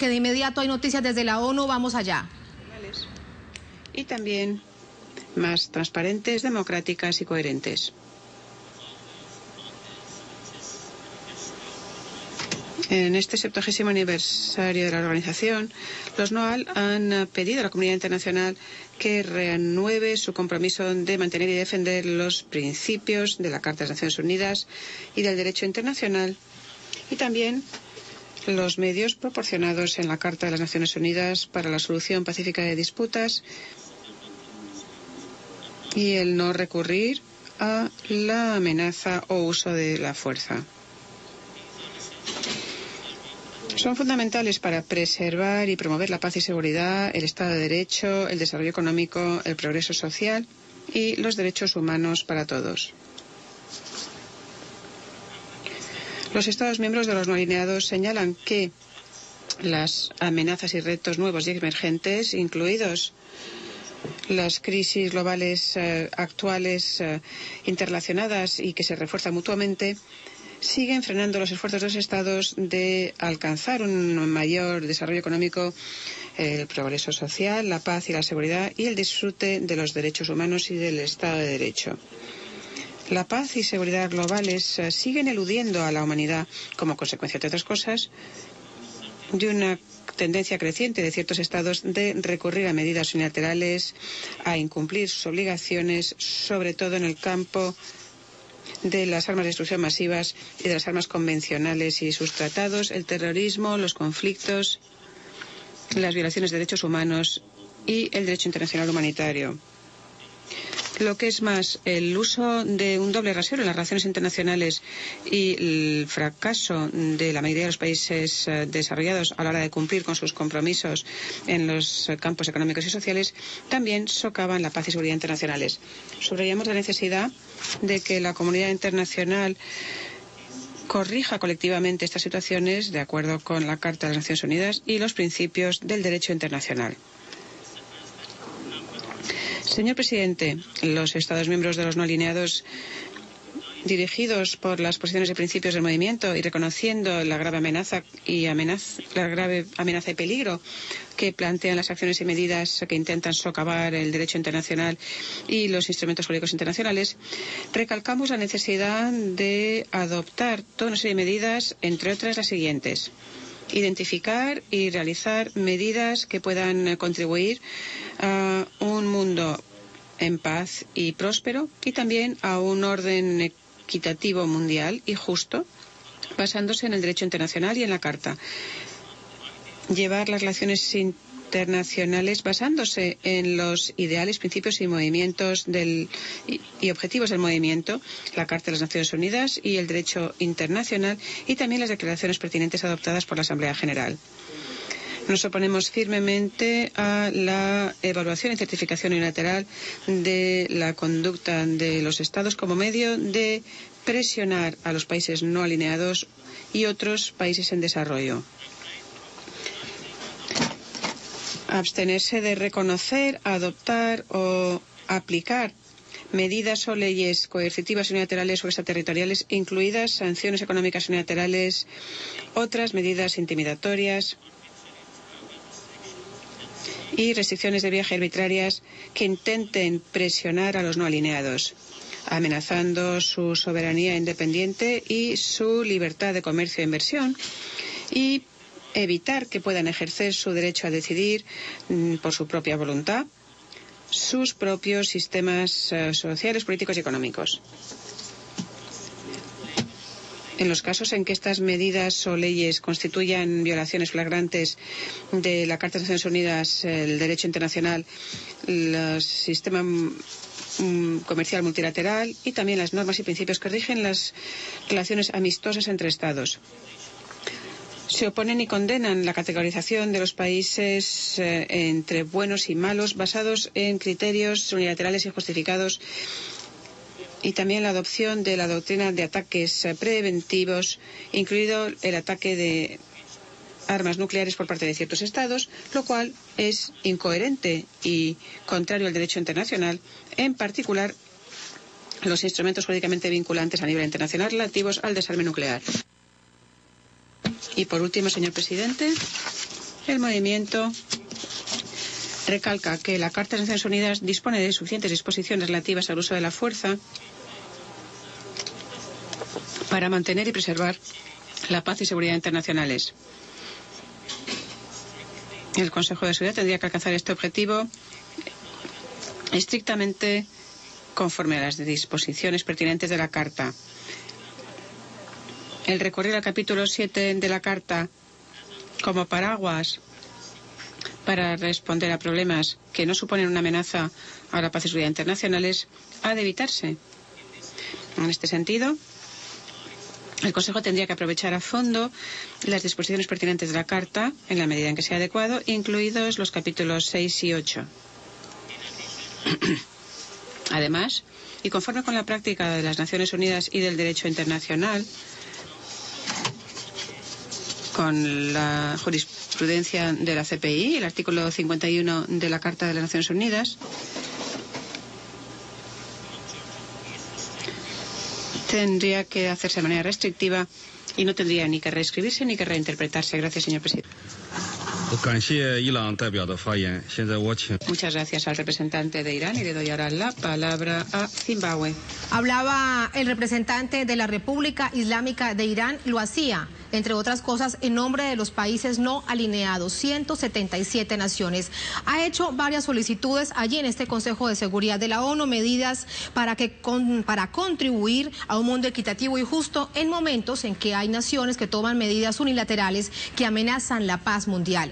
porque de inmediato hay noticias desde la ONU. Vamos allá. Y también más transparentes, democráticas y coherentes. En este 70º aniversario de la organización, los NOAL han pedido a la comunidad internacional que renueve su compromiso de mantener y defender los principios de la Carta de las Naciones Unidas y del derecho internacional, y también los medios proporcionados en la Carta de las Naciones Unidas para la solución pacífica de disputas y el no recurrir a la amenaza o uso de la fuerza. Son fundamentales para preservar y promover la paz y seguridad, el Estado de Derecho, el desarrollo económico, el progreso social y los derechos humanos para todos. Los Estados miembros de los no alineados señalan que las amenazas y retos nuevos y emergentes, incluidos las crisis globales actuales interrelacionadas y que se refuerzan mutuamente, siguen frenando los esfuerzos de los Estados de alcanzar un mayor desarrollo económico, el progreso social, la paz y la seguridad y el disfrute de los derechos humanos y del Estado de Derecho. La paz y seguridad globales siguen eludiendo a la humanidad como consecuencia, entre otras cosas, de una tendencia creciente de ciertos estados de recurrir a medidas unilaterales, a incumplir sus obligaciones, sobre todo en el campo de las armas de destrucción masivas y de las armas convencionales y sus tratados, el terrorismo, los conflictos, las violaciones de derechos humanos y el derecho internacional humanitario. Lo que es más, el uso de un doble rasero en las relaciones internacionales y el fracaso de la mayoría de los países desarrollados a la hora de cumplir con sus compromisos en los campos económicos y sociales también socavan la paz y seguridad internacionales. Subrayamos la necesidad de que la comunidad internacional corrija colectivamente estas situaciones de acuerdo con la Carta de las Naciones Unidas y los principios del derecho internacional. Señor presidente, los Estados miembros de los no alineados, dirigidos por las posiciones y principios del movimiento y reconociendo la grave amenaza y peligro que plantean las acciones y medidas que intentan socavar el derecho internacional y los instrumentos jurídicos internacionales, recalcamos la necesidad de adoptar toda una serie de medidas, entre otras las siguientes: identificar y realizar medidas que puedan contribuir a un mundo en paz y próspero y también a un orden equitativo mundial y justo, basándose en el derecho internacional y en la Carta. Llevar las relaciones internacionales basándose en los ideales, principios y movimientos y objetivos del movimiento, la Carta de las Naciones Unidas y el derecho internacional y también las declaraciones pertinentes adoptadas por la Asamblea General. Nos oponemos firmemente a la evaluación y certificación unilateral de la conducta de los Estados como medio de presionar a los países no alineados y otros países en desarrollo. Abstenerse de reconocer, adoptar o aplicar medidas o leyes coercitivas unilaterales o extraterritoriales, incluidas sanciones económicas unilaterales, otras medidas intimidatorias y restricciones de viaje arbitrarias que intenten presionar a los no alineados, amenazando su soberanía independiente y su libertad de comercio e inversión, y evitar que puedan ejercer su derecho a decidir por su propia voluntad sus propios sistemas sociales, políticos y económicos. En los casos en que estas medidas o leyes constituyan violaciones flagrantes de la Carta de las Naciones Unidas, el derecho internacional, el sistema comercial multilateral y también las normas y principios que rigen las relaciones amistosas entre Estados. Se oponen y condenan la categorización de los países entre buenos y malos basados en criterios unilaterales y justificados, y también la adopción de la doctrina de ataques preventivos, incluido el ataque de armas nucleares por parte de ciertos estados, lo cual es incoherente y contrario al derecho internacional, en particular los instrumentos jurídicamente vinculantes a nivel internacional relativos al desarme nuclear. Y por último, señor presidente, El movimiento recalca que la Carta de las Naciones Unidas dispone de suficientes disposiciones relativas al uso de la fuerza para mantener y preservar la paz y seguridad internacionales. El Consejo de Seguridad tendría que alcanzar este objetivo estrictamente conforme a las disposiciones pertinentes de la Carta. El recurrir al capítulo 7 de la Carta como paraguas para responder a problemas que no suponen una amenaza a la paz y seguridad internacionales ha de evitarse. En este sentido, el Consejo tendría que aprovechar a fondo las disposiciones pertinentes de la Carta en la medida en que sea adecuado, incluidos los capítulos 6 y 8. Además, y conforme con la práctica de las Naciones Unidas y del derecho internacional, con la jurisprudencia de la CPI, el artículo 51 de la Carta de las Naciones Unidas, tendría que hacerse de manera restrictiva y no tendría ni que reescribirse ni que reinterpretarse. Gracias, señor presidente. Muchas gracias al representante de Irán y le doy ahora la palabra a Zimbabue. Hablaba el representante de la República Islámica de Irán, lo hacía, entre otras cosas, en nombre de los países no alineados, 177 naciones. Ha hecho varias solicitudes allí en este Consejo de Seguridad de la ONU, medidas para contribuir a un mundo equitativo y justo en momentos en que hay naciones que toman medidas unilaterales que amenazan la paz mundial.